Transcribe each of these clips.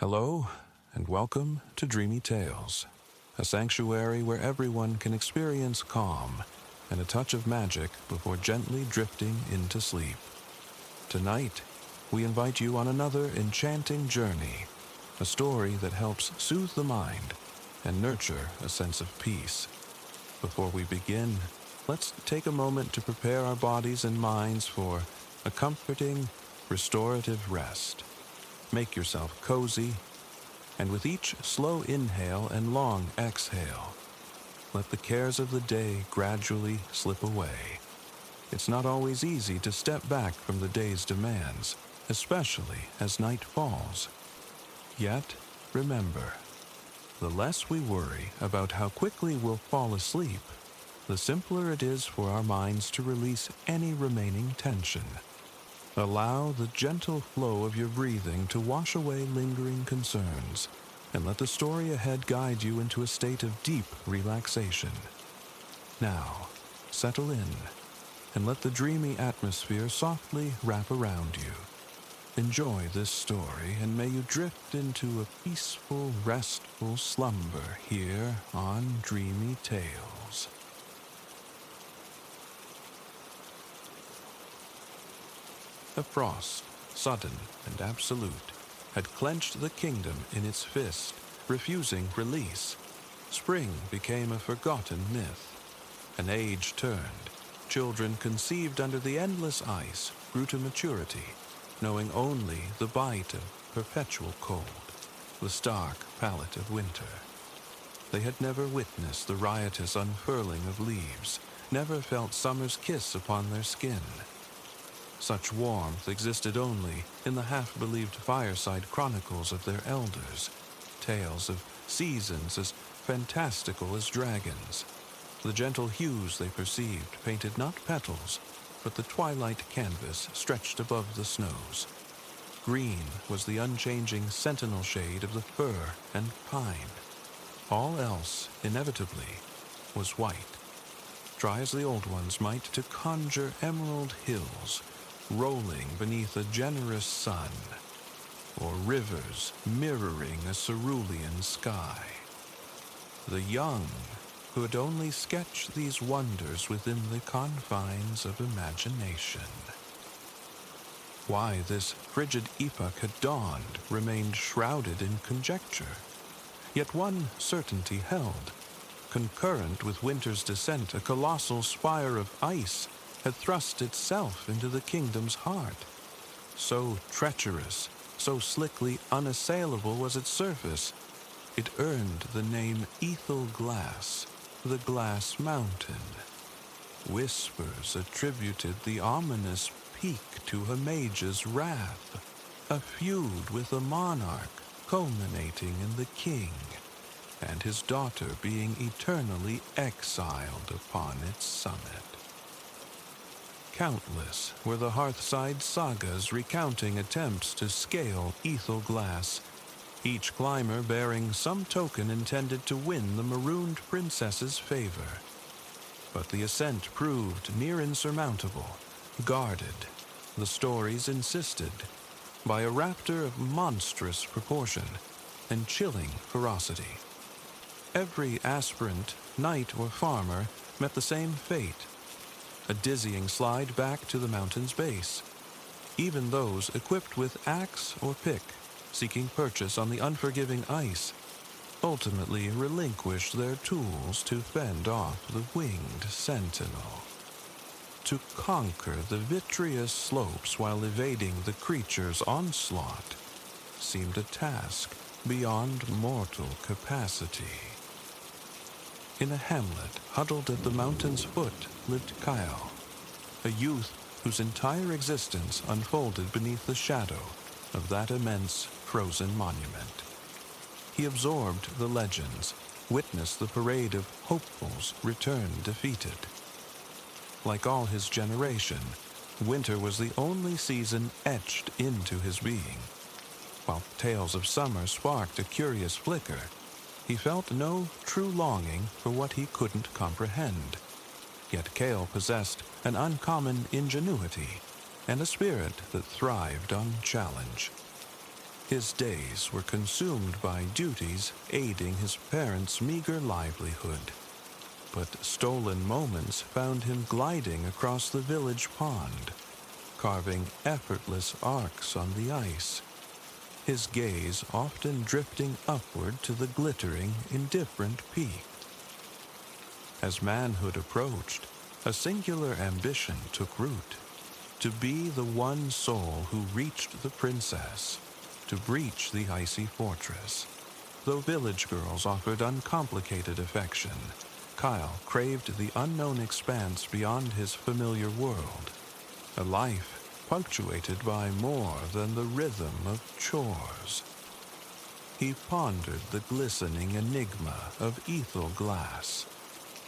Hello, and welcome to Dreamy Tales, a sanctuary where everyone can experience calm and a touch of magic before gently drifting into sleep. Tonight, we invite you on another enchanting journey, a story that helps soothe the mind and nurture a sense of peace. Before we begin, let's take a moment to prepare our bodies and minds for a comforting, restorative rest. Make yourself cozy, and with each slow inhale and long exhale, let the cares of the day gradually slip away. It's not always easy to step back from the day's demands, especially as night falls. Yet, remember, the less we worry about how quickly we'll fall asleep, the simpler it is for our minds to release any remaining tension. Allow the gentle flow of your breathing to wash away lingering concerns, and let the story ahead guide you into a state of deep relaxation. Now, settle in, and let the dreamy atmosphere softly wrap around you. Enjoy this story, and may you drift into a peaceful, restful slumber here on Dreamy Tales. The frost, sudden and absolute, had clenched the kingdom in its fist, refusing release. Spring became a forgotten myth. An age turned. Children conceived under the endless ice grew to maturity, knowing only the bite of perpetual cold, the stark palate of winter. They had never witnessed the riotous unfurling of leaves, never felt summer's kiss upon their skin. Such warmth existed only in the half-believed fireside chronicles of their elders, tales of seasons as fantastical as dragons. The gentle hues they perceived painted not petals, but the twilight canvas stretched above the snows. Green was the unchanging sentinel shade of the fir and pine. All else, inevitably, was white. Try as the old ones might to conjure emerald hills, rolling beneath a generous sun, or rivers mirroring a cerulean sky. The young could only sketch these wonders within the confines of imagination. Why this frigid epoch had dawned remained shrouded in conjecture. Yet one certainty held. Concurrent with winter's descent, a colossal spire of ice had thrust itself into the kingdom's heart. So treacherous, so slickly unassailable was its surface, it earned the name Ethel Glass, the Glass Mountain. Whispers attributed the ominous peak to a mage's wrath, a feud with a monarch culminating in the king, and his daughter being eternally exiled upon its summit. Countless were the hearthside sagas recounting attempts to scale Ethel Glass, each climber bearing some token intended to win the marooned princess's favor. But the ascent proved near insurmountable, guarded, the stories insisted, by a raptor of monstrous proportion and chilling ferocity. Every aspirant, knight or farmer, met the same fate: a dizzying slide back to the mountain's base. Even those equipped with axe or pick, seeking purchase on the unforgiving ice, ultimately relinquished their tools to fend off the winged sentinel. To conquer the vitreous slopes while evading the creature's onslaught seemed a task beyond mortal capacity. In a hamlet huddled at the mountain's foot lived Kyle, a youth whose entire existence unfolded beneath the shadow of that immense frozen monument. He absorbed the legends, witnessed the parade of hopefuls return defeated. Like all his generation, winter was the only season etched into his being. While tales of summer sparked a curious flicker, he felt no true longing for what he couldn't comprehend. Yet Kale possessed an uncommon ingenuity and a spirit that thrived on challenge. His days were consumed by duties aiding his parents' meager livelihood, but stolen moments found him gliding across the village pond, carving effortless arcs on the ice, his gaze often drifting upward to the glittering, indifferent peak. As manhood approached, a singular ambition took root: to be the one soul who reached the princess, to breach the icy fortress. Though village girls offered uncomplicated affection, Kyle craved the unknown expanse beyond his familiar world, a life punctuated by more than the rhythm of chores. He pondered the glistening enigma of ethyl glass,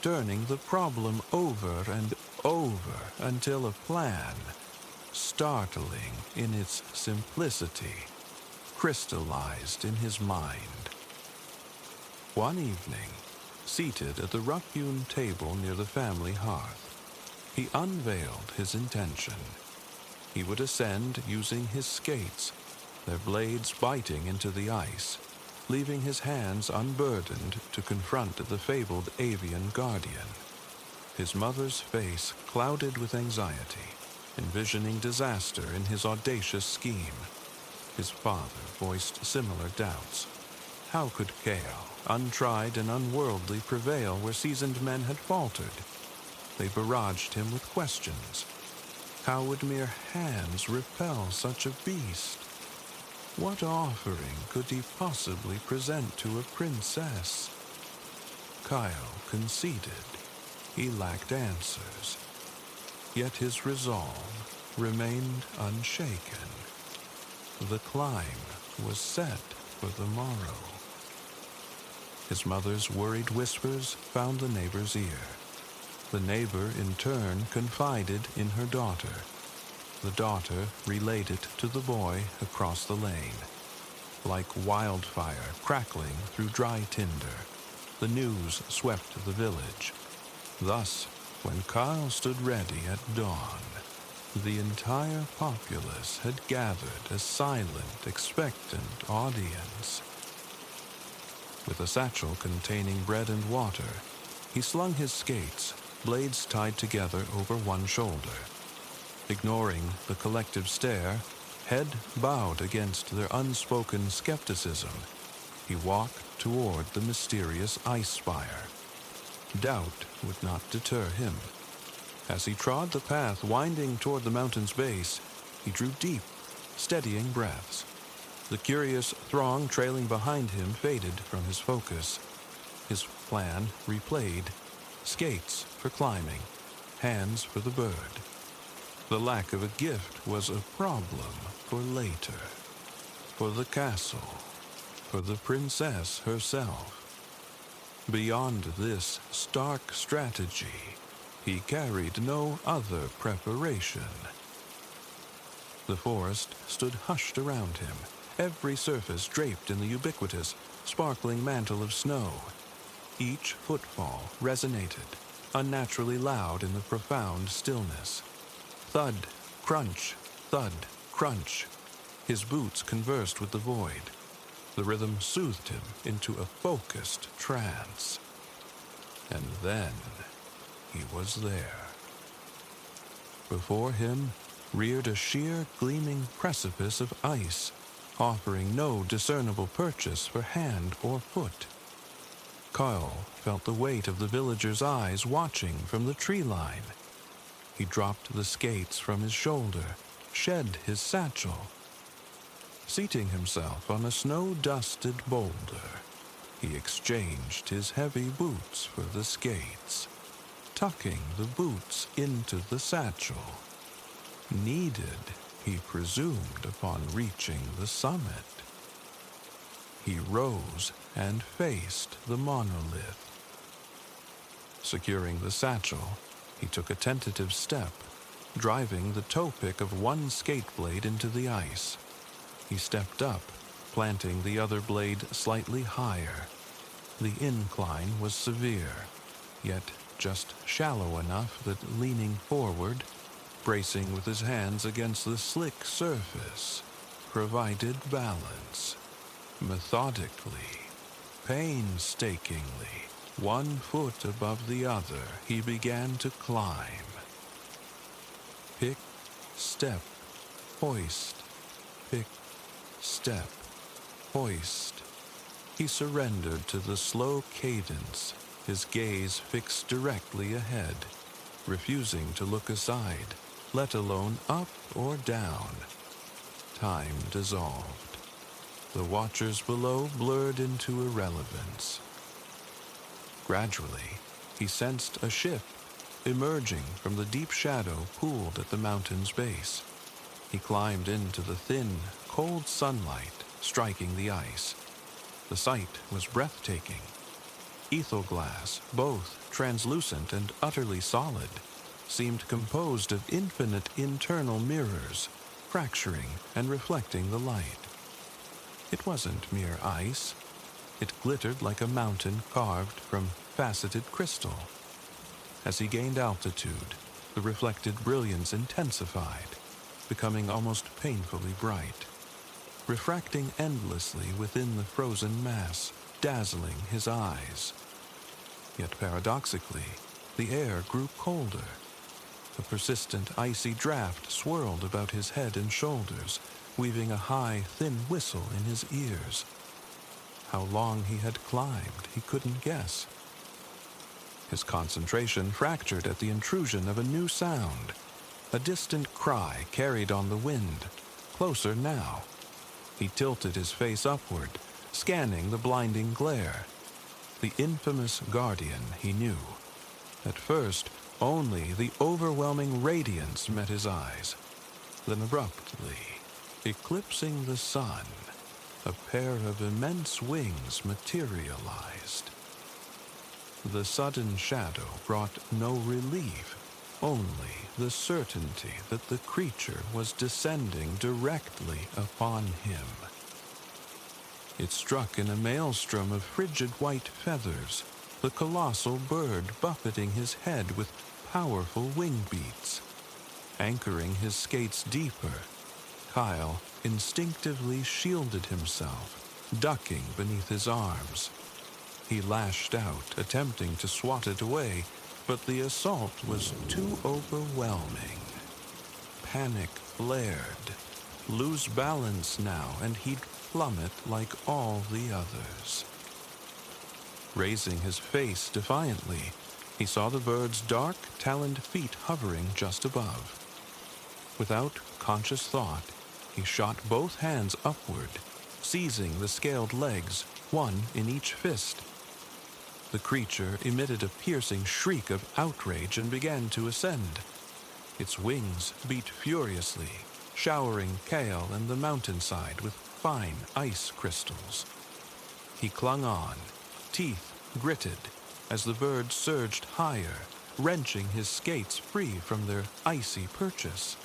turning the problem over and over until a plan, startling in its simplicity, crystallized in his mind. One evening, seated at the rough-hewn table near the family hearth, he unveiled his intention. He would ascend using his skates, their blades biting into the ice, leaving his hands unburdened to confront the fabled avian guardian. His mother's face clouded with anxiety, envisioning disaster in his audacious scheme. His father voiced similar doubts. How could Kale, untried and unworldly, prevail where seasoned men had faltered? They barraged him with questions. How would mere hands repel such a beast? What offering could he possibly present to a princess? Kyle conceded. He lacked answers. Yet his resolve remained unshaken. The climb was set for the morrow. His mother's worried whispers found the neighbor's ear. The neighbor, in turn, confided in her daughter. The daughter relayed it to the boy across the lane. Like wildfire crackling through dry tinder, the news swept the village. Thus, when Kyle stood ready at dawn, the entire populace had gathered a silent, expectant audience. With a satchel containing bread and water, he slung his skates, blades tied together over one shoulder. Ignoring the collective stare, head bowed against their unspoken skepticism, he walked toward the mysterious ice spire. Doubt would not deter him. As he trod the path winding toward the mountain's base, he drew deep, steadying breaths. The curious throng trailing behind him faded from his focus. His plan replayed: skates for climbing, hands for the bird. The lack of a gift was a problem for later, for the castle, for the princess herself. Beyond this stark strategy, he carried no other preparation. The forest stood hushed around him, every surface draped in the ubiquitous, sparkling mantle of snow. Each footfall resonated, unnaturally loud in the profound stillness. Thud, crunch, thud, crunch. His boots conversed with the void. The rhythm soothed him into a focused trance. And then he was there. Before him reared a sheer, gleaming precipice of ice, offering no discernible purchase for hand or foot. Kyle felt the weight of the villagers' eyes watching from the tree line. He dropped the skates from his shoulder, shed his satchel. Seating himself on a snow-dusted boulder, he exchanged his heavy boots for the skates, tucking the boots into the satchel. Needed, he presumed, upon reaching the summit. He rose and faced the monolith. Securing the satchel, he took a tentative step, driving the toe pick of one skate blade into the ice. He stepped up, planting the other blade slightly higher. The incline was severe, yet just shallow enough that leaning forward, bracing with his hands against the slick surface, provided balance. Methodically, painstakingly, one foot above the other, he began to climb. Pick, step, hoist. Pick, step, hoist. He surrendered to the slow cadence, his gaze fixed directly ahead, refusing to look aside, let alone up or down. Time dissolved. The watchers below blurred into irrelevance. Gradually, he sensed a ship emerging from the deep shadow pooled at the mountain's base. He climbed into the thin, cold sunlight striking the ice. The sight was breathtaking. Ethel glass, both translucent and utterly solid, seemed composed of infinite internal mirrors, fracturing and reflecting the light. It wasn't mere ice. It glittered like a mountain carved from faceted crystal. As he gained altitude, the reflected brilliance intensified, becoming almost painfully bright, refracting endlessly within the frozen mass, dazzling his eyes. Yet paradoxically, the air grew colder. A persistent icy draft swirled about his head and shoulders, weaving a high, thin whistle in his ears. How long he had climbed, he couldn't guess. His concentration fractured at the intrusion of a new sound. A distant cry carried on the wind, closer now. He tilted his face upward, scanning the blinding glare. The infamous guardian, he knew. At first, only the overwhelming radiance met his eyes. Then abruptly, eclipsing the sun, a pair of immense wings materialized. The sudden shadow brought no relief, only the certainty that the creature was descending directly upon him. It struck in a maelstrom of frigid white feathers, the colossal bird buffeting his head with powerful wing beats. Anchoring his skates deeper, Kyle instinctively shielded himself, ducking beneath his arms. He lashed out, attempting to swat it away, but the assault was too overwhelming. Panic flared. Lose balance now, and he'd plummet like all the others. Raising his face defiantly, he saw the bird's dark, taloned feet hovering just above. Without conscious thought, he shot both hands upward, seizing the scaled legs, one in each fist. The creature emitted a piercing shriek of outrage and began to ascend. Its wings beat furiously, showering Kale and the mountainside with fine ice crystals. He clung on, teeth gritted, as the bird surged higher, wrenching his skates free from their icy purchase.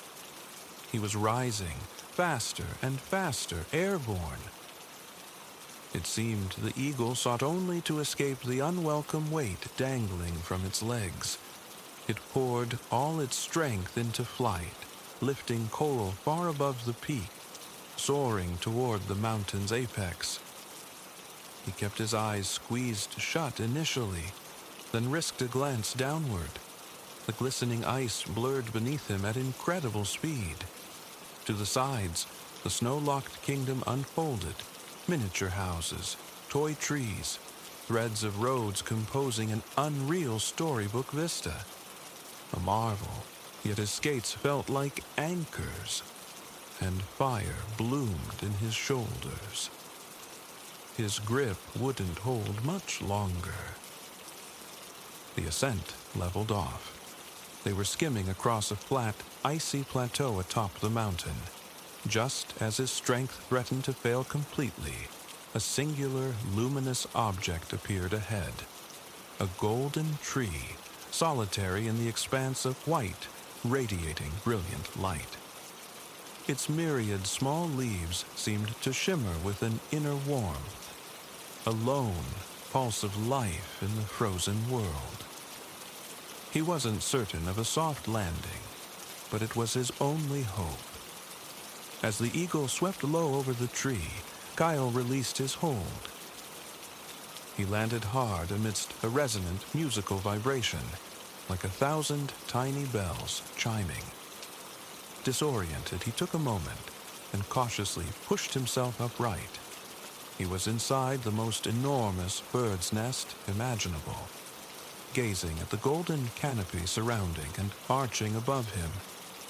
He was rising, faster and faster, airborne. It seemed the eagle sought only to escape the unwelcome weight dangling from its legs. It poured all its strength into flight, lifting Cole far above the peak, soaring toward the mountain's apex. He kept his eyes squeezed shut initially, then risked a glance downward. The glistening ice blurred beneath him at incredible speed. To the sides, the snow-locked kingdom unfolded, miniature houses, toy trees, threads of roads composing an unreal storybook vista. A marvel, yet his skates felt like anchors, and fire bloomed in his shoulders. His grip wouldn't hold much longer. The ascent leveled off. They were skimming across a flat, icy plateau atop the mountain. Just as his strength threatened to fail completely, a singular, luminous object appeared ahead. A golden tree, solitary in the expanse of white, radiating brilliant light. Its myriad small leaves seemed to shimmer with an inner warmth, a lone pulse of life in the frozen world. He wasn't certain of a soft landing, but it was his only hope. As the eagle swept low over the tree, Kyle released his hold. He landed hard amidst a resonant musical vibration, like 1,000 tiny bells chiming. Disoriented, he took a moment and cautiously pushed himself upright. He was inside the most enormous bird's nest imaginable. Gazing at the golden canopy surrounding and arching above him,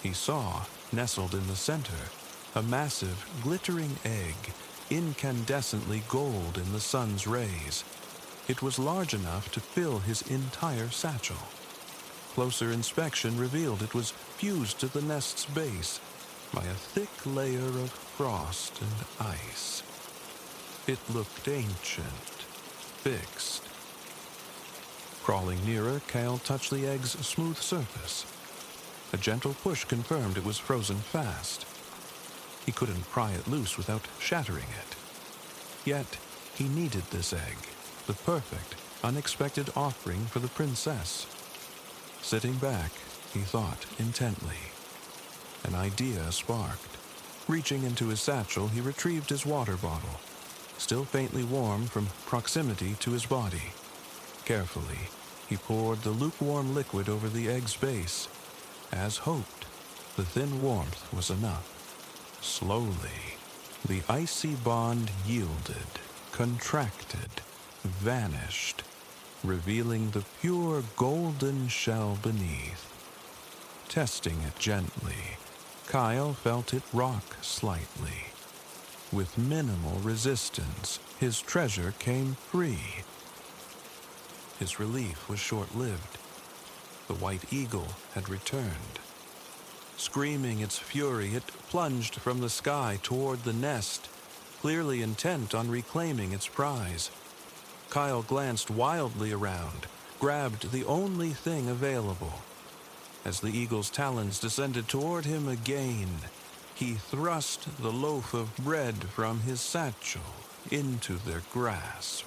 he saw, nestled in the center, a massive, glittering egg, incandescently gold in the sun's rays. It was large enough to fill his entire satchel. Closer inspection revealed it was fused to the nest's base by a thick layer of frost and ice. It looked ancient, fixed. Crawling nearer, Kyle touched the egg's smooth surface. A gentle push confirmed it was frozen fast. He couldn't pry it loose without shattering it. Yet, he needed this egg, the perfect, unexpected offering for the princess. Sitting back, he thought intently. An idea sparked. Reaching into his satchel, he retrieved his water bottle, still faintly warm from proximity to his body. Carefully, he poured the lukewarm liquid over the egg's base. As hoped, the thin warmth was enough. Slowly, the icy bond yielded, contracted, vanished, revealing the pure golden shell beneath. Testing it gently, Kyle felt it rock slightly. With minimal resistance, his treasure came free. His relief was short-lived. The white eagle had returned. Screaming its fury, it plunged from the sky toward the nest, clearly intent on reclaiming its prize. Kyle glanced wildly around, grabbed the only thing available. As the eagle's talons descended toward him again, he thrust the loaf of bread from his satchel into their grasp.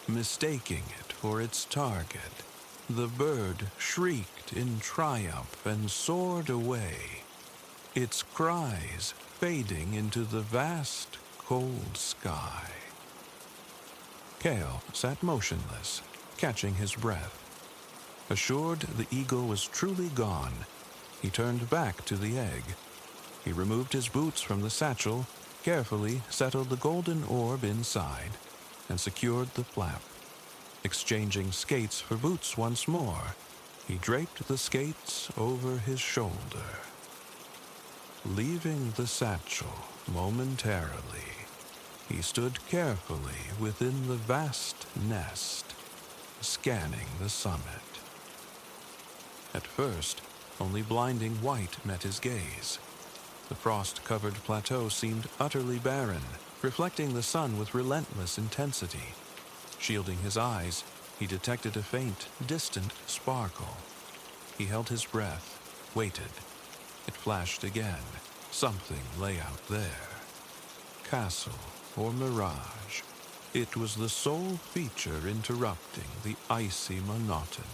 Mistaking it for its target, the bird shrieked in triumph and soared away, its cries fading into the vast, cold sky. Kale sat motionless, catching his breath. Assured the eagle was truly gone, he turned back to the egg. He removed his boots from the satchel, carefully settled the golden orb inside, and secured the flap. Exchanging skates for boots once more, he draped the skates over his shoulder. Leaving the satchel momentarily, he stood carefully within the vast nest, scanning the summit. At first, only blinding white met his gaze. The frost-covered plateau seemed utterly barren, reflecting the sun with relentless intensity. Shielding his eyes, he detected a faint, distant sparkle. He held his breath, waited. It flashed again. Something lay out there. Castle or mirage, it was the sole feature interrupting the icy monotony.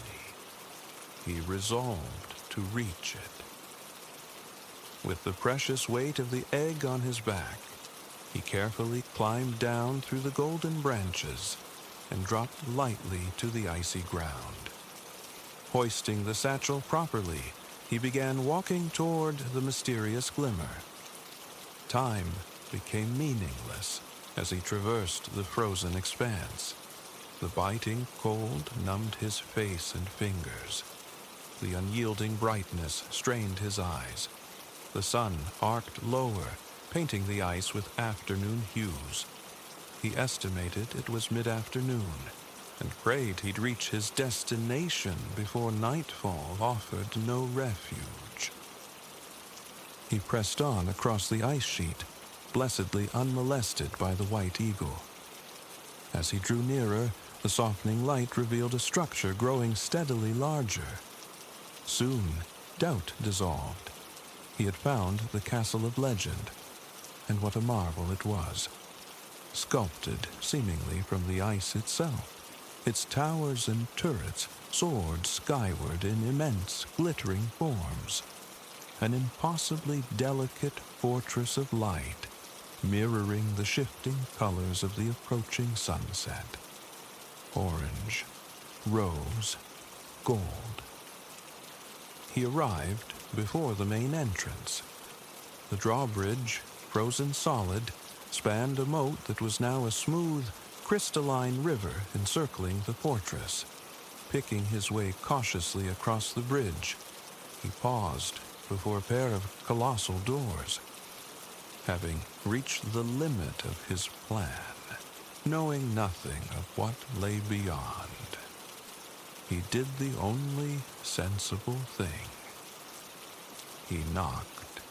He resolved to reach it. With the precious weight of the egg on his back, he carefully climbed down through the golden branches and dropped lightly to the icy ground. Hoisting the satchel properly, he began walking toward the mysterious glimmer. Time became meaningless as he traversed the frozen expanse. The biting cold numbed his face and fingers. The unyielding brightness strained his eyes. The sun arced lower, painting the ice with afternoon hues. He estimated it was mid-afternoon, and prayed he'd reach his destination before nightfall offered no refuge. He pressed on across the ice sheet, blessedly unmolested by the white eagle. As he drew nearer, the softening light revealed a structure growing steadily larger. Soon, doubt dissolved. He had found the castle of legend, and what a marvel it was. Sculpted seemingly from the ice itself, its towers and turrets soared skyward in immense, glittering forms. an impossibly delicate fortress of light, mirroring the shifting colors of the approaching sunset. Orange, rose, gold. He arrived before the main entrance. The drawbridge, frozen solid, spanned a moat that was now a smooth, crystalline river encircling the fortress. Picking his way cautiously across the bridge, he paused before a pair of colossal doors. Having reached the limit of his plan, knowing nothing of what lay beyond, he did the only sensible thing. He knocked.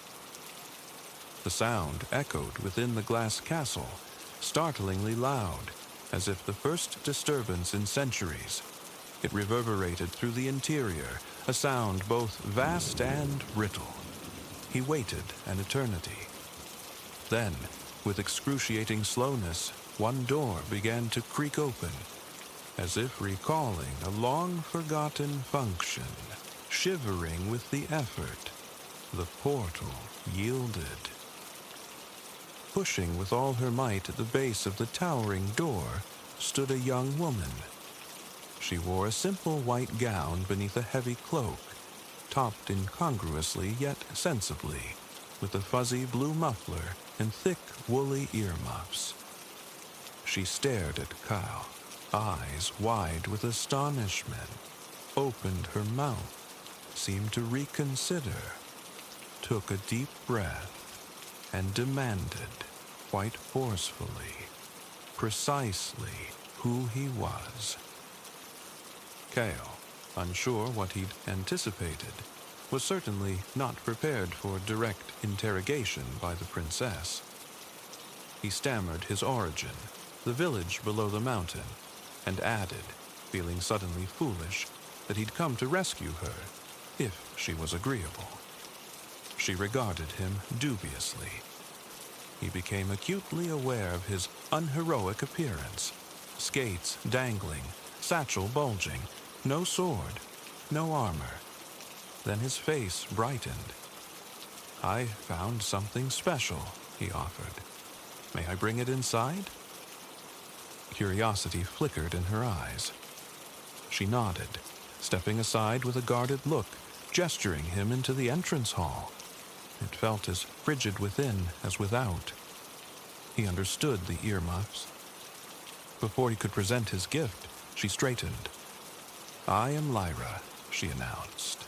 The sound echoed within the glass castle, startlingly loud, as if the first disturbance in centuries. It reverberated through the interior, a sound both vast and brittle. He waited an eternity. Then, with excruciating slowness, one door began to creak open, as if recalling a long-forgotten function. Shivering with the effort, the portal yielded. Pushing with all her might at the base of the towering door stood a young woman. She wore a simple white gown beneath a heavy cloak, topped incongruously yet sensibly, with a fuzzy blue muffler and thick woolly earmuffs. She stared at Kyle, eyes wide with astonishment, opened her mouth, seemed to reconsider, took a deep breath, and demanded, quite forcefully, precisely who he was. Kale, unsure what he'd anticipated, was certainly not prepared for direct interrogation by the princess. He stammered his origin, the village below the mountain, and added, feeling suddenly foolish, that he'd come to rescue her, if she was agreeable. She regarded him dubiously. He became acutely aware of his unheroic appearance, skates dangling, satchel bulging, no sword, no armor. Then his face brightened. "I found something special," he offered. "May I bring it inside?" Curiosity flickered in her eyes. She nodded, stepping aside with a guarded look, gesturing him into the entrance hall. It felt as frigid within as without. He understood the earmuffs. Before he could present his gift, she straightened. "I am Lyra," she announced.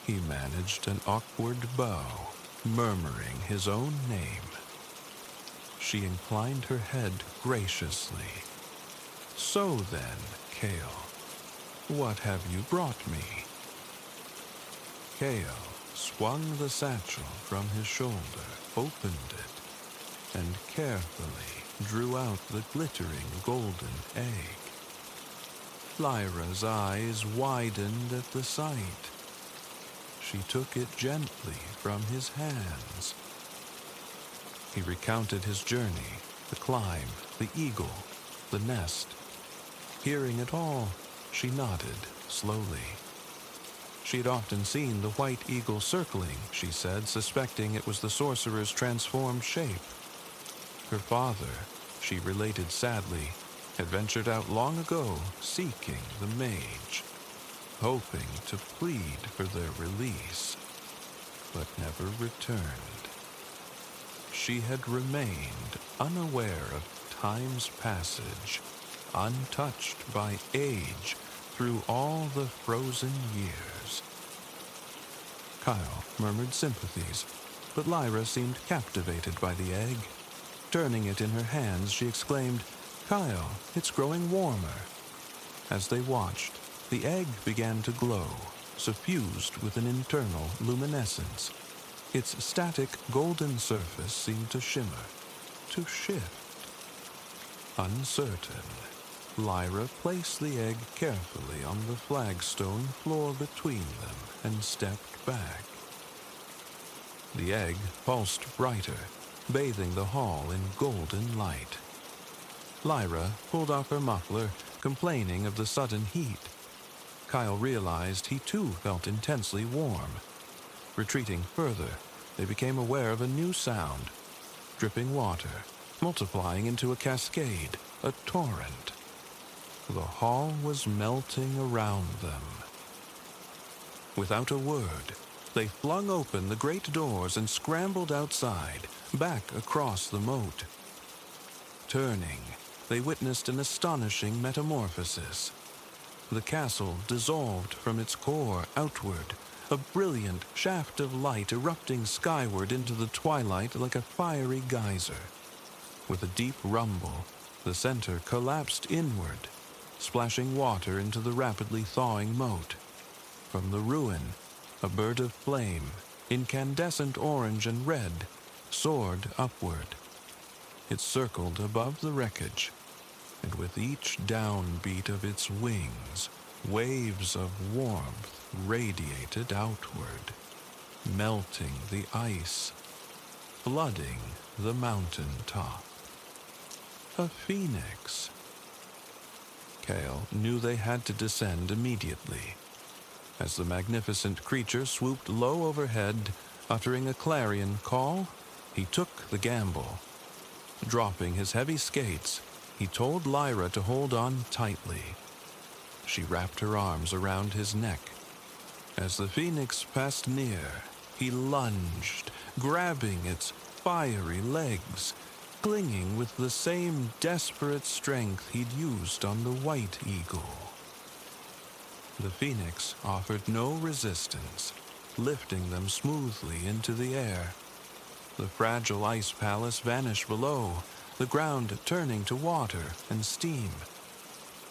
He managed an awkward bow, murmuring his own name. She inclined her head graciously. "So then, Kale, what have you brought me?" Kale swung the satchel from his shoulder, opened it, and carefully drew out the glittering golden egg. Lyra's eyes widened at the sight. She took it gently from his hands. He recounted his journey, the climb, the eagle, the nest. Hearing it all, she nodded slowly. She had often seen the white eagle circling, she said, suspecting it was the sorcerer's transformed shape. Her father, she related sadly, had ventured out long ago seeking the mage, hoping to plead for their release, but never returned. She had remained unaware of time's passage, untouched by age through all the frozen years. Kyle murmured sympathies, but Lyra seemed captivated by the egg. Turning it in her hands, she exclaimed, "Kyle, it's growing warmer." As they watched, the egg began to glow, suffused with an internal luminescence. Its static golden surface seemed to shimmer, to shift. Uncertain, Lyra placed the egg carefully on the flagstone floor between them and stepped back. The egg pulsed brighter, bathing the hall in golden light. Lyra pulled off her muffler, complaining of the sudden heat. Kyle realized he too felt intensely warm. Retreating further, they became aware of a new sound, dripping water, multiplying into a cascade, a torrent. The hall was melting around them. Without a word, they flung open the great doors and scrambled outside, back across the moat. Turning, they witnessed an astonishing metamorphosis. The castle dissolved from its core outward, a brilliant shaft of light erupting skyward into the twilight like a fiery geyser. With a deep rumble, the center collapsed inward, splashing water into the rapidly thawing moat. From the ruin, a bird of flame, incandescent orange and red, soared upward. It circled above the wreckage, and with each downbeat of its wings, waves of warmth radiated outward, melting the ice, flooding the mountain top. A phoenix. Kale knew they had to descend immediately. As the magnificent creature swooped low overhead, uttering a clarion call, he took the gamble. Dropping his heavy skates, he told Lyra to hold on tightly. She wrapped her arms around his neck. As the phoenix passed near, he lunged, grabbing its fiery legs, clinging with the same desperate strength he'd used on the white eagle. The phoenix offered no resistance, lifting them smoothly into the air. The fragile ice palace vanished below, the ground turning to water and steam.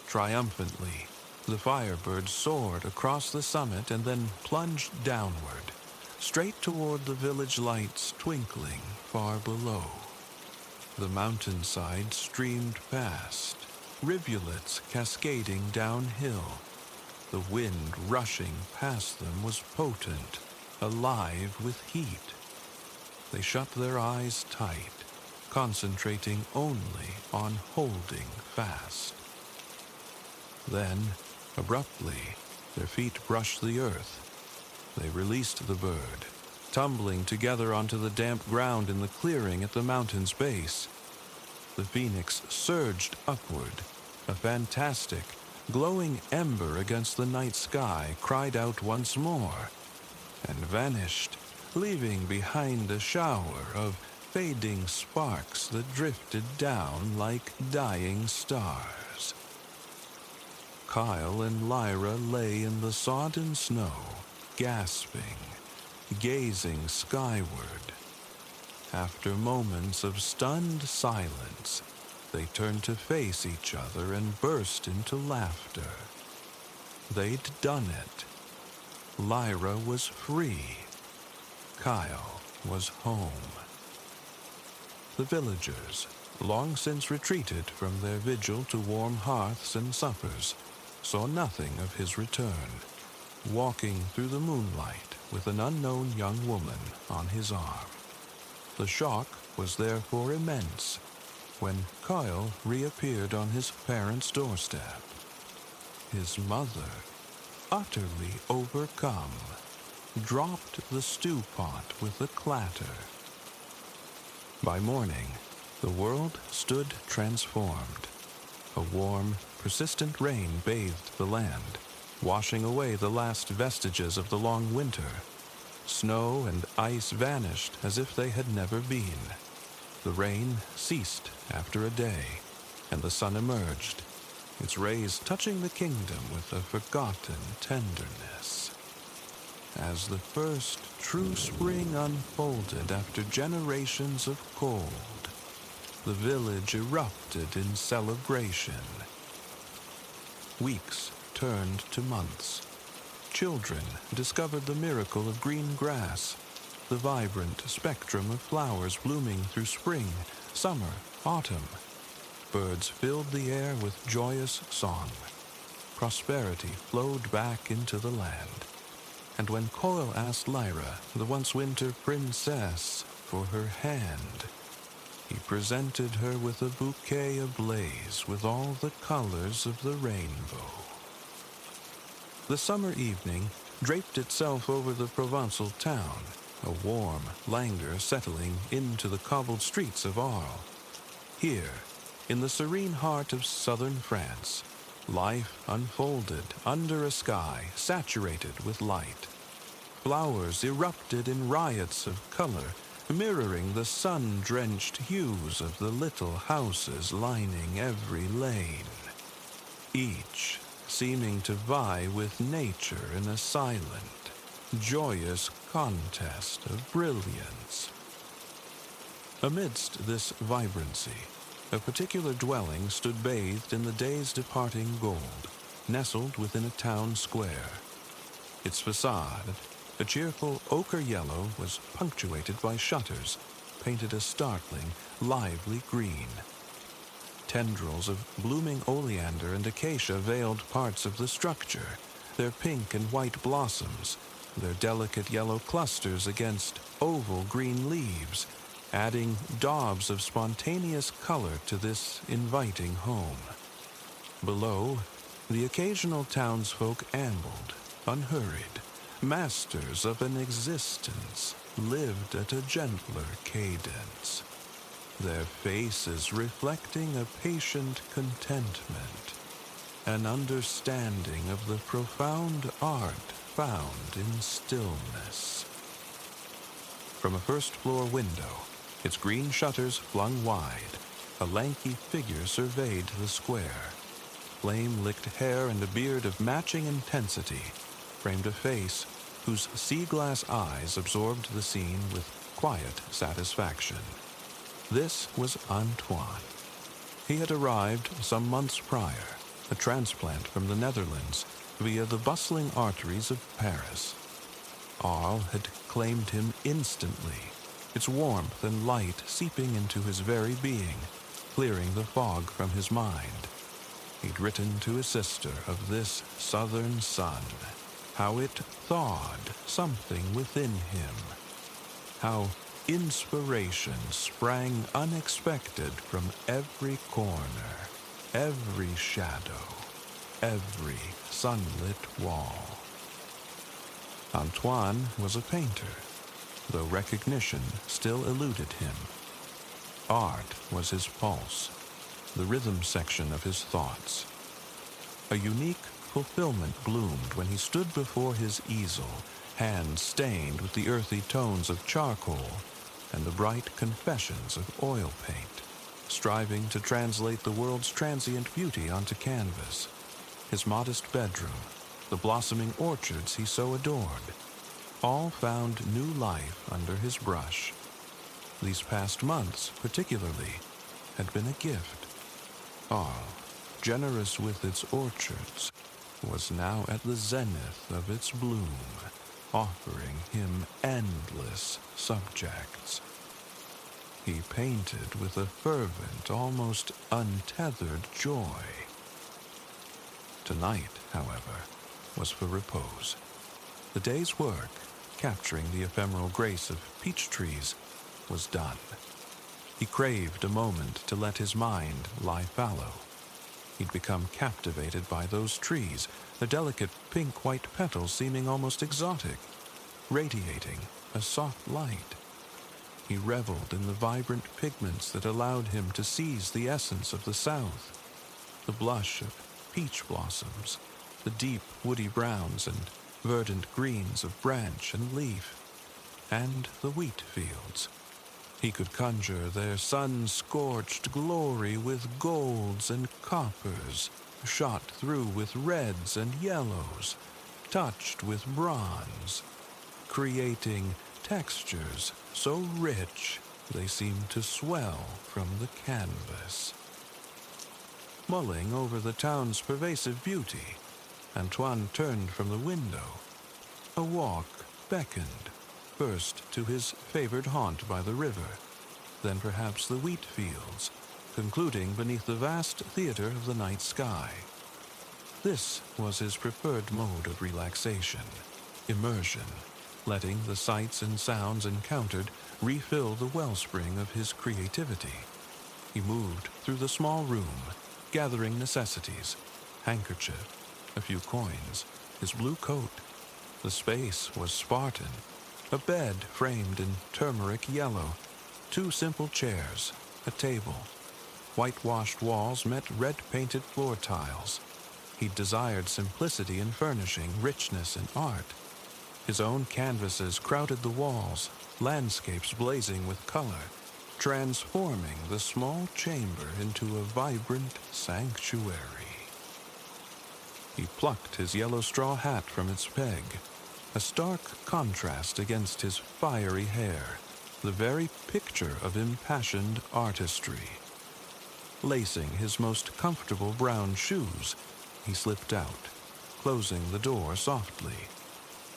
Triumphantly, the firebird soared across the summit and then plunged downward, straight toward the village lights twinkling far below. The mountainside streamed past, rivulets cascading downhill. The wind rushing past them was potent, alive with heat. They shut their eyes tight, concentrating only on holding fast. Then, abruptly, their feet brushed the earth. They released the bird, tumbling together onto the damp ground in the clearing at the mountain's base. The phoenix surged upward, a fantastic, glowing ember against the night sky, cried out once more, and vanished, leaving behind a shower of fading sparks that drifted down like dying stars. Kyle and Lyra lay in the sodden snow, gasping, gazing skyward. After moments of stunned silence, they turned to face each other and burst into laughter. They'd done it. Lyra was free. Kyle was home. The villagers, long since retreated from their vigil to warm hearths and suppers, saw nothing of his return, walking through the moonlight with an unknown young woman on his arm. The shock was therefore immense when Kyle reappeared on his parents' doorstep. His mother, utterly overcome, dropped the stew pot with a clatter. By morning, the world stood transformed. A warm, persistent rain bathed the land, washing away the last vestiges of the long winter. Snow and ice vanished as if they had never been. The rain ceased after a day, and the sun emerged, its rays touching the kingdom with a forgotten tenderness. As the first true spring unfolded after generations of cold, the village erupted in celebration. Weeks turned to months. Children discovered the miracle of green grass, the vibrant spectrum of flowers blooming through spring, summer, autumn. Birds filled the air with joyous song. Prosperity flowed back into the land. And when Coil asked Lyra, the once winter princess, for her hand, he presented her with a bouquet ablaze with all the colors of the rainbow. The summer evening draped itself over the Provençal town, a warm languor settling into the cobbled streets of Arles. Here, in the serene heart of southern France, life unfolded under a sky saturated with light. Flowers erupted in riots of color, mirroring the sun-drenched hues of the little houses lining every lane, each seeming to vie with nature in a silent, joyous contest of brilliance. Amidst this vibrancy, a particular dwelling stood bathed in the day's departing gold, nestled within a town square. Its facade, a cheerful ochre yellow, was punctuated by shutters painted a startling, lively green. Tendrils of blooming oleander and acacia veiled parts of the structure, their pink and white blossoms, their delicate yellow clusters against oval green leaves, adding daubs of spontaneous color to this inviting home. Below, the occasional townsfolk ambled, unhurried, masters of an existence lived at a gentler cadence, their faces reflecting a patient contentment, an understanding of the profound art found in stillness. From a first-floor window, its green shutters flung wide, a lanky figure surveyed the square. Flame-licked hair and a beard of matching intensity framed a face whose sea-glass eyes absorbed the scene with quiet satisfaction. This was Antoine. He had arrived some months prior, a transplant from the Netherlands, via the bustling arteries of Paris. Arles had claimed him instantly, its warmth and light seeping into his very being, clearing the fog from his mind. He'd written to his sister of this southern sun, how it thawed something within him, how inspiration sprang unexpected from every corner, every shadow, every sunlit wall. Antoine was a painter, though recognition still eluded him. Art was his pulse, the rhythm section of his thoughts. A unique fulfillment bloomed when he stood before his easel, hands stained with the earthy tones of charcoal and the bright confessions of oil paint, striving to translate the world's transient beauty onto canvas. His modest bedroom, the blossoming orchards he so adored, all found new life under his brush. These past months, particularly, had been a gift. Arles, generous with its orchards, was now at the zenith of its bloom, offering him endless subjects. He painted with a fervent, almost untethered joy. Tonight, however, was for repose. The day's work, capturing the ephemeral grace of peach trees, was done. He craved a moment to let his mind lie fallow. He'd become captivated by those trees, their delicate pink-white petals seeming almost exotic, radiating a soft light. He reveled in the vibrant pigments that allowed him to seize the essence of the South, the blush of peach blossoms, the deep woody browns and verdant greens of branch and leaf, and the wheat fields. He could conjure their sun-scorched glory with golds and coppers, shot through with reds and yellows, touched with bronze, creating textures so rich they seemed to swell from the canvas. Mulling over the town's pervasive beauty, Antoine turned from the window. A walk beckoned, first to his favored haunt by the river, then perhaps the wheat fields, concluding beneath the vast theater of the night sky. This was his preferred mode of relaxation, immersion, letting the sights and sounds encountered refill the wellspring of his creativity. He moved through the small room, gathering necessities, handkerchief, a few coins, his blue coat, The space was Spartan. A bed framed in turmeric yellow, 2 simple chairs, a table. Whitewashed walls met red-painted floor tiles. He desired simplicity in furnishing, richness in art. His own canvases crowded the walls, landscapes blazing with color, transforming the small chamber into a vibrant sanctuary. He plucked his yellow straw hat from its peg, a stark contrast against his fiery hair, the very picture of impassioned artistry. Lacing his most comfortable brown shoes, he slipped out, closing the door softly.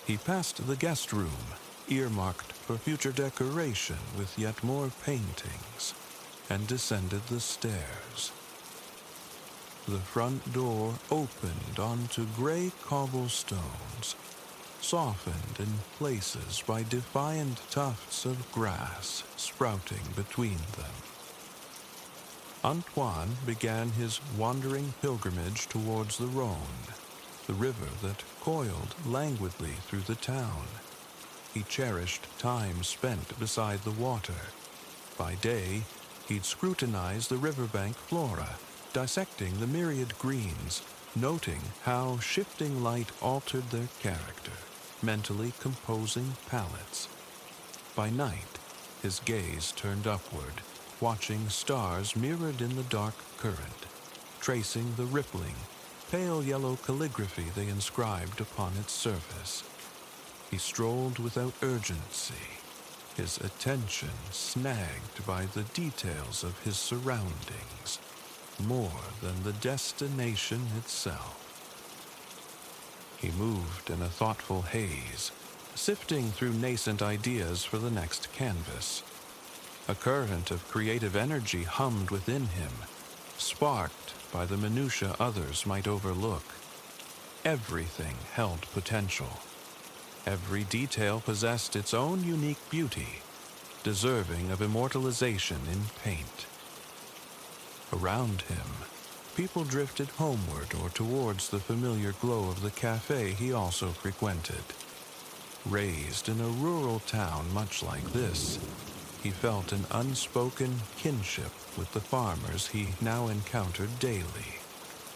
He passed the guest room, earmarked for future decoration with yet more paintings, and descended the stairs. The front door opened onto gray cobblestones, softened in places by defiant tufts of grass sprouting between them. Antoine began his wandering pilgrimage towards the Rhône, the river that coiled languidly through the town. He cherished time spent beside the water. By day, he'd scrutinize the riverbank flora, dissecting the myriad greens, noting how shifting light altered their character, mentally composing palettes. By night, his gaze turned upward, watching stars mirrored in the dark current, tracing the rippling, pale yellow calligraphy they inscribed upon its surface. He strolled without urgency, his attention snagged by the details of his surroundings, more than the destination itself. He moved in a thoughtful haze, sifting through nascent ideas for the next canvas. A current of creative energy hummed within him, sparked by the minutiae others might overlook. Everything held potential. Every detail possessed its own unique beauty, deserving of immortalization in paint. Around him, people drifted homeward or towards the familiar glow of the cafe he also frequented. Raised in a rural town much like this, he felt an unspoken kinship with the farmers he now encountered daily,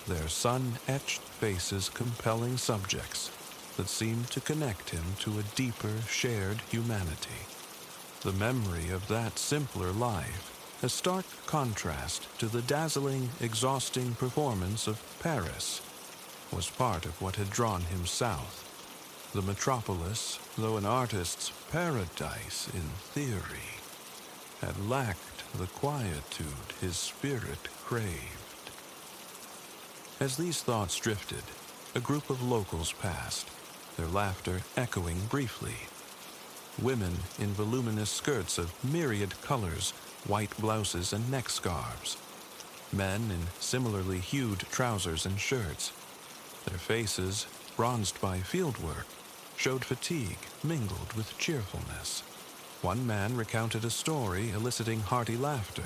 their sun-etched faces compelling subjects that seemed to connect him to a deeper shared humanity. The memory of that simpler life, a stark contrast to the dazzling, exhausting performance of Paris, was part of what had drawn him south. The metropolis, though an artist's paradise in theory, had lacked the quietude his spirit craved. As these thoughts drifted, a group of locals passed, their laughter echoing briefly. Women in voluminous skirts of myriad colors, white blouses and neck scarves. Men in similarly hued trousers and shirts. Their faces, bronzed by fieldwork, showed fatigue mingled with cheerfulness. One man recounted a story eliciting hearty laughter.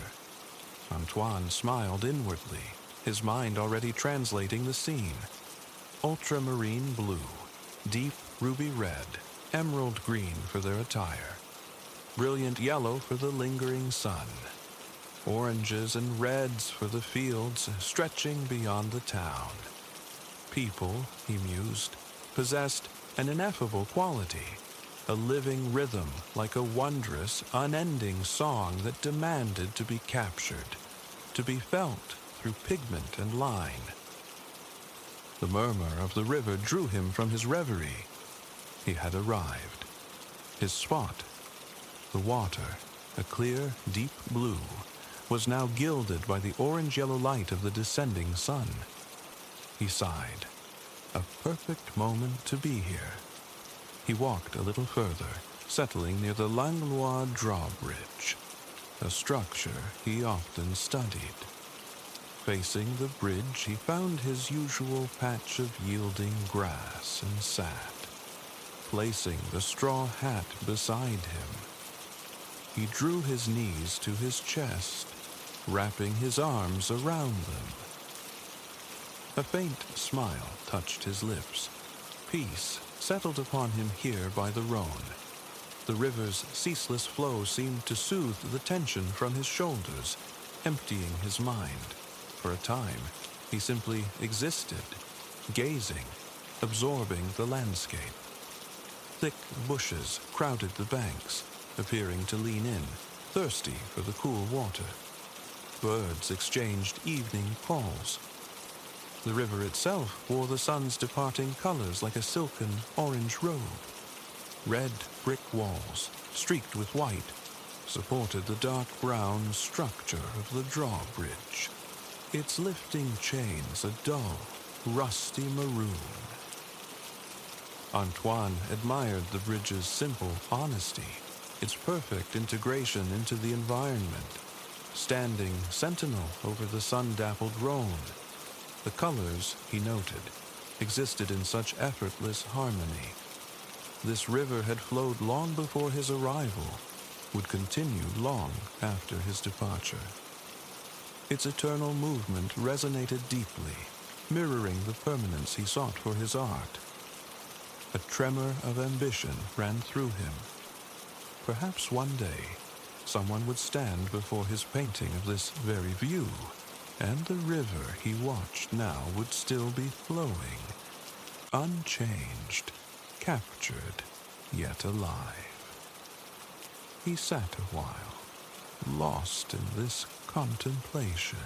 Antoine smiled inwardly, his mind already translating the scene. Ultramarine blue, deep ruby red, emerald green for their attire. Brilliant yellow for the lingering sun. Oranges and reds for the fields stretching beyond the town. People, he mused, possessed an ineffable quality, a living rhythm like a wondrous, unending song that demanded to be captured, to be felt through pigment and line. The murmur of the river drew him from his reverie. He had arrived. His spot, the water, a clear, deep blue, was now gilded by the orange-yellow light of the descending sun. He sighed. A perfect moment to be here. He walked a little further, settling near the Langlois drawbridge, a structure he often studied. Facing the bridge, he found his usual patch of yielding grass and sat, placing the straw hat beside him. He drew his knees to his chest, wrapping his arms around them. A faint smile touched his lips. Peace settled upon him here by the Rhone. The river's ceaseless flow seemed to soothe the tension from his shoulders, emptying his mind. For a time, he simply existed, gazing, absorbing the landscape. Thick bushes crowded the banks, appearing to lean in, thirsty for the cool water. Birds exchanged evening calls. The river itself wore the sun's departing colors like a silken orange robe. Red brick walls, streaked with white, supported the dark brown structure of the drawbridge, its lifting chains a dull, rusty maroon. Antoine admired the bridge's simple honesty, its perfect integration into the environment, standing sentinel over the sun-dappled Rhone. The colors, he noted, existed in such effortless harmony. This river had flowed long before his arrival, would continue long after his departure. Its eternal movement resonated deeply, mirroring the permanence he sought for his art. A tremor of ambition ran through him. Perhaps one day, someone would stand before his painting of this very view, and the river he watched now would still be flowing, unchanged, captured, yet alive. He sat a while, lost in this contemplation.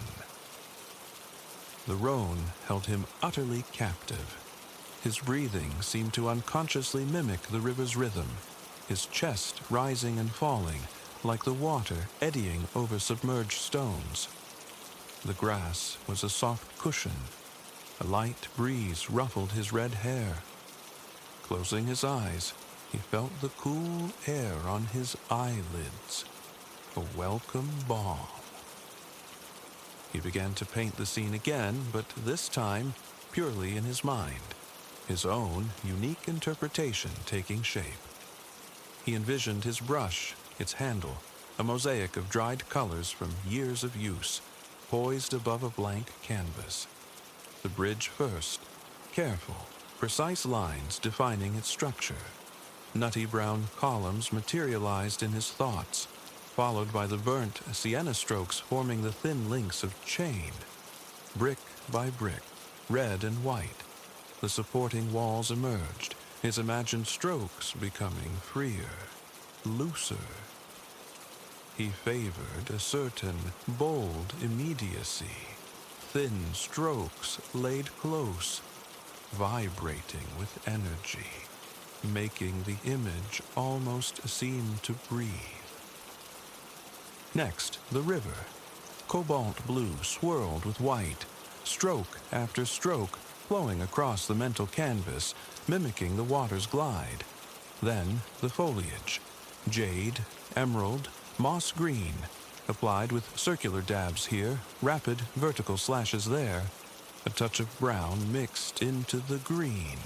The Rhone held him utterly captive. His breathing seemed to unconsciously mimic the river's rhythm, his chest rising and falling, like the water eddying over submerged stones. The grass was a soft cushion. A light breeze ruffled his red hair. Closing his eyes, he felt the cool air on his eyelids, a welcome balm. He began to paint the scene again, but this time purely in his mind, his own unique interpretation taking shape. He envisioned his brush, its handle, a mosaic of dried colors from years of use, poised above a blank canvas. The bridge first, careful, precise lines defining its structure. Nutty brown columns materialized in his thoughts, followed by the burnt sienna strokes forming the thin links of chain. Brick by brick, red and white, the supporting walls emerged, his imagined strokes becoming freer, looser. He favored a certain bold immediacy, thin strokes laid close, vibrating with energy, making the image almost seem to breathe. Next, the river. Cobalt blue swirled with white, stroke after stroke flowing across the mental canvas, mimicking the water's glide. Then the foliage, jade, emerald, moss green, applied with circular dabs here, rapid vertical slashes there, a touch of brown mixed into the green,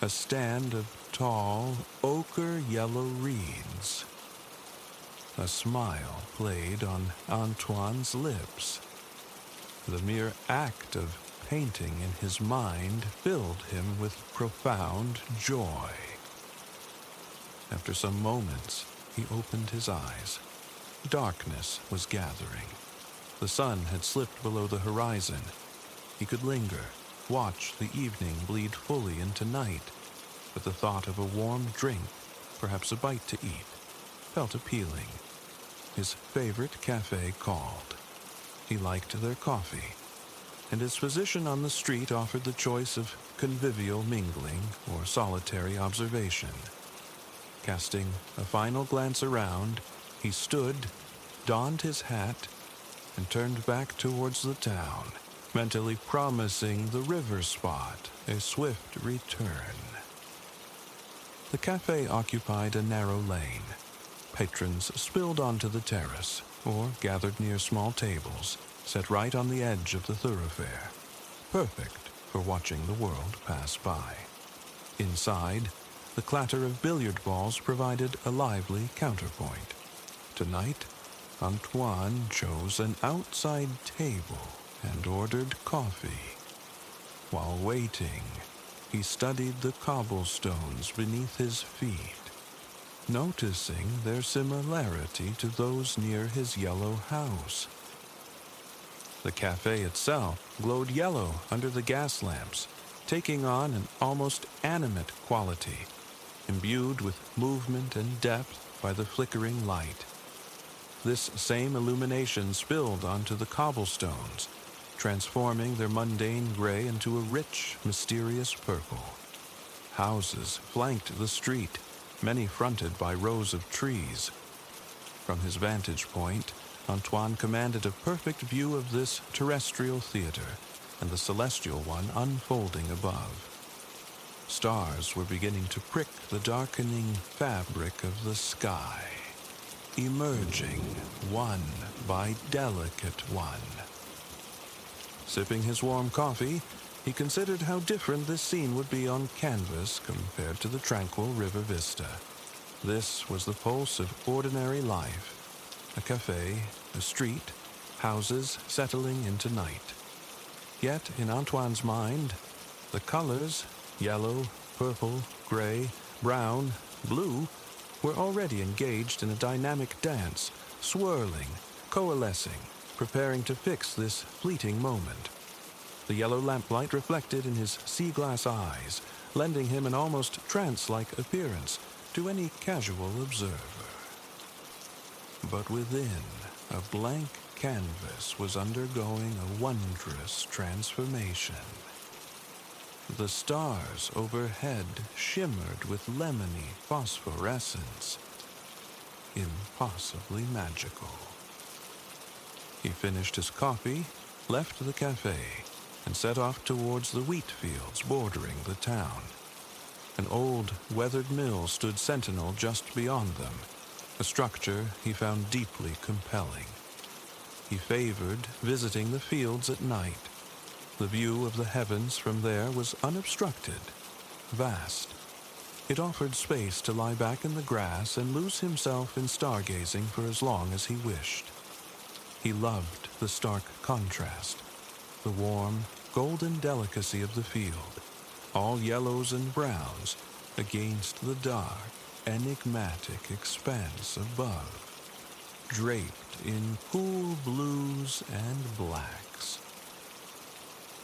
a stand of tall, ochre-yellow reeds. A smile played on Antoine's lips. The mere act of painting in his mind filled him with profound joy. After some moments, he opened his eyes. Darkness was gathering. The sun had slipped below the horizon. He could linger, watch the evening bleed fully into night, but the thought of a warm drink, perhaps a bite to eat, felt appealing. His favorite cafe called. He liked their coffee, and its position on the street offered the choice of convivial mingling or solitary observation. Casting a final glance around, he stood, donned his hat, and turned back towards the town, mentally promising the river spot a swift return. The cafe occupied a narrow lane. Patrons spilled onto the terrace, or gathered near small tables, set right on the edge of the thoroughfare, perfect for watching the world pass by. Inside, the clatter of billiard balls provided a lively counterpoint. Tonight, Antoine chose an outside table and ordered coffee. While waiting, he studied the cobblestones beneath his feet, noticing their similarity to those near his yellow house. The cafe itself glowed yellow under the gas lamps, taking on an almost animate quality, imbued with movement and depth by the flickering light. This same illumination spilled onto the cobblestones, transforming their mundane gray into a rich, mysterious purple. Houses flanked the street, many fronted by rows of trees. From his vantage point, Antoine commanded a perfect view of this terrestrial theater and the celestial one unfolding above. Stars were beginning to prick the darkening fabric of the sky, emerging one by delicate one. Sipping his warm coffee, he considered how different this scene would be on canvas compared to the tranquil river vista. This was the pulse of ordinary life. A cafe, a street, houses settling into night. Yet, in Antoine's mind, the colors, yellow, purple, gray, brown, blue, were already engaged in a dynamic dance, swirling, coalescing, preparing to fix this fleeting moment. The yellow lamplight reflected in his sea-glass eyes, lending him an almost trance-like appearance to any casual observer. But within, a blank canvas was undergoing a wondrous transformation. The stars overhead shimmered with lemony phosphorescence, impossibly magical. He finished his coffee, left the cafe, and set off towards the wheat fields bordering the town. An old, weathered mill stood sentinel just beyond them, a structure he found deeply compelling. He favored visiting the fields at night. The view of the heavens from there was unobstructed, vast. It offered space to lie back in the grass and lose himself in stargazing for as long as he wished. He loved the stark contrast, the warm, golden delicacy of the field, all yellows and browns against the dark, enigmatic expanse above, draped in cool blues and blacks.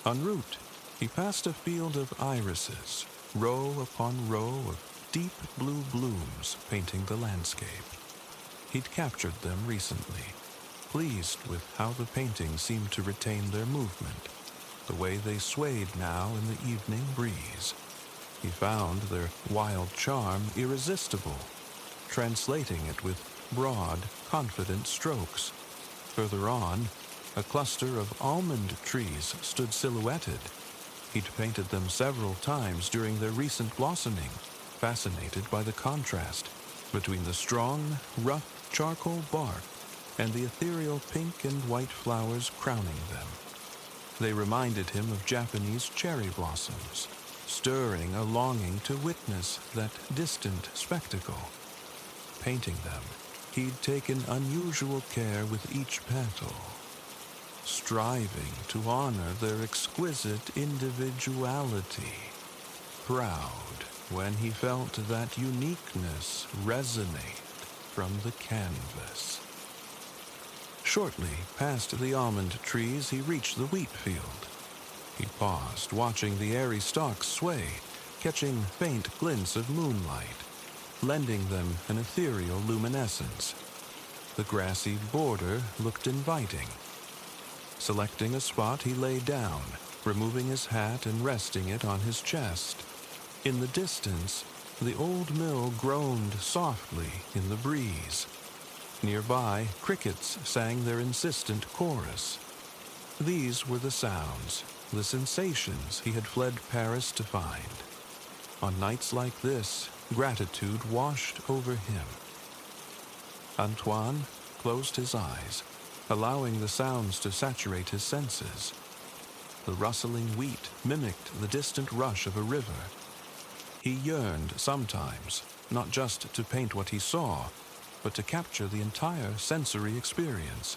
En route, he passed a field of irises, row upon row of deep blue blooms painting the landscape. He'd captured them recently, pleased with how the paintings seemed to retain their movement, the way they swayed now in the evening breeze. He found their wild charm irresistible, translating it with broad, confident strokes. Further on, a cluster of almond trees stood silhouetted. He'd painted them several times during their recent blossoming, fascinated by the contrast between the strong, rough charcoal bark and the ethereal pink and white flowers crowning them. They reminded him of Japanese cherry blossoms, stirring a longing to witness that distant spectacle. Painting them, he'd taken unusual care with each petal, striving to honor their exquisite individuality, proud when he felt that uniqueness resonate from the canvas. Shortly past the almond trees, he reached the wheat field. He paused, watching the airy stalks sway, catching faint glints of moonlight, lending them an ethereal luminescence. The grassy border looked inviting. Selecting a spot, he lay down, removing his hat and resting it on his chest. In the distance, the old mill groaned softly in the breeze. Nearby, crickets sang their insistent chorus. These were the sounds, the sensations he had fled Paris to find. On nights like this, gratitude washed over him. Antoine closed his eyes, allowing the sounds to saturate his senses. The rustling wheat mimicked the distant rush of a river. He yearned sometimes, not just to paint what he saw, but to capture the entire sensory experience.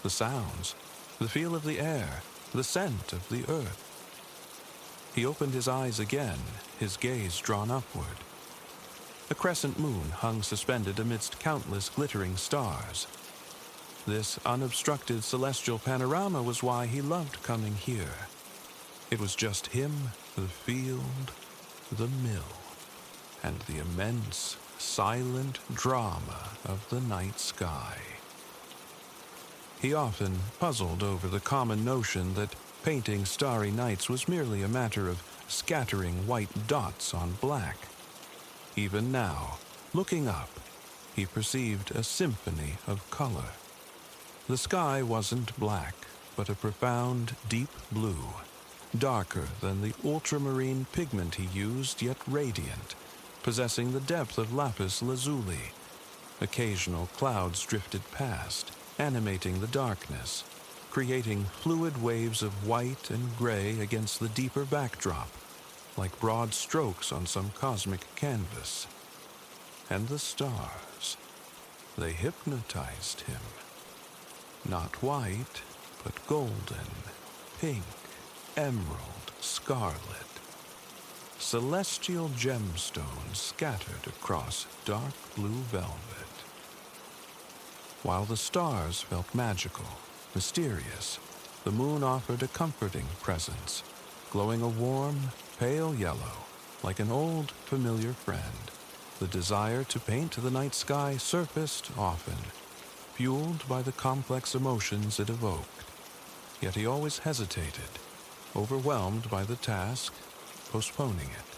The sounds, the feel of the air, the scent of the earth. He opened his eyes again, his gaze drawn upward. A crescent moon hung suspended amidst countless glittering stars. This unobstructed celestial panorama was why he loved coming here. It was just him, the field, the mill, and the immense, silent drama of the night sky. He often puzzled over the common notion that painting starry nights was merely a matter of scattering white dots on black. Even now, looking up, he perceived a symphony of color. The sky wasn't black, but a profound, deep blue, darker than the ultramarine pigment he used, yet radiant, possessing the depth of lapis lazuli. Occasional clouds drifted past, animating the darkness, creating fluid waves of white and gray against the deeper backdrop, like broad strokes on some cosmic canvas. And the stars, they hypnotized him. Not white, but golden, pink, emerald, scarlet. Celestial gemstones scattered across dark blue velvet. While the stars felt magical, mysterious, the moon offered a comforting presence, glowing a warm, pale yellow, like an old, familiar friend. The desire to paint the night sky surfaced often, fueled by the complex emotions it evoked. Yet he always hesitated, overwhelmed by the task, postponing it.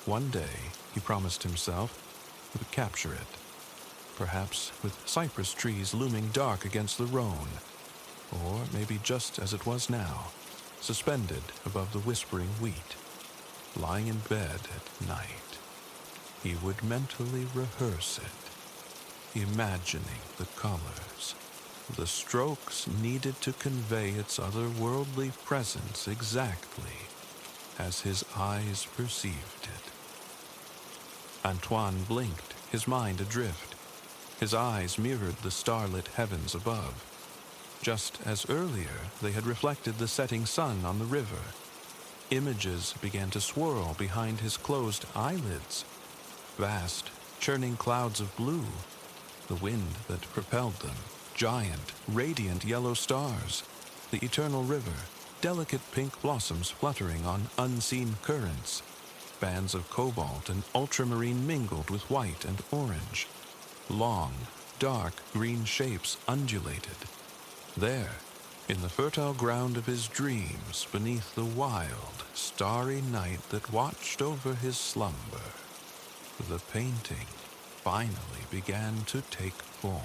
One day, he promised himself, he would capture it, perhaps with cypress trees looming dark against the Rhone, or maybe just as it was now, suspended above the whispering wheat, lying in bed at night. He would mentally rehearse it, imagining the colors, the strokes needed to convey its otherworldly presence exactly as his eyes perceived it. Antoine blinked, his mind adrift. His eyes mirrored the starlit heavens above, just as earlier they had reflected the setting sun on the river. Images began to swirl behind his closed eyelids. Vast, churning clouds of blue, the wind that propelled them, giant, radiant yellow stars, the eternal river, delicate pink blossoms fluttering on unseen currents, bands of cobalt and ultramarine mingled with white and orange. Long, dark green shapes undulated. There, in the fertile ground of his dreams, beneath the wild, starry night that watched over his slumber, the painting finally began to take form.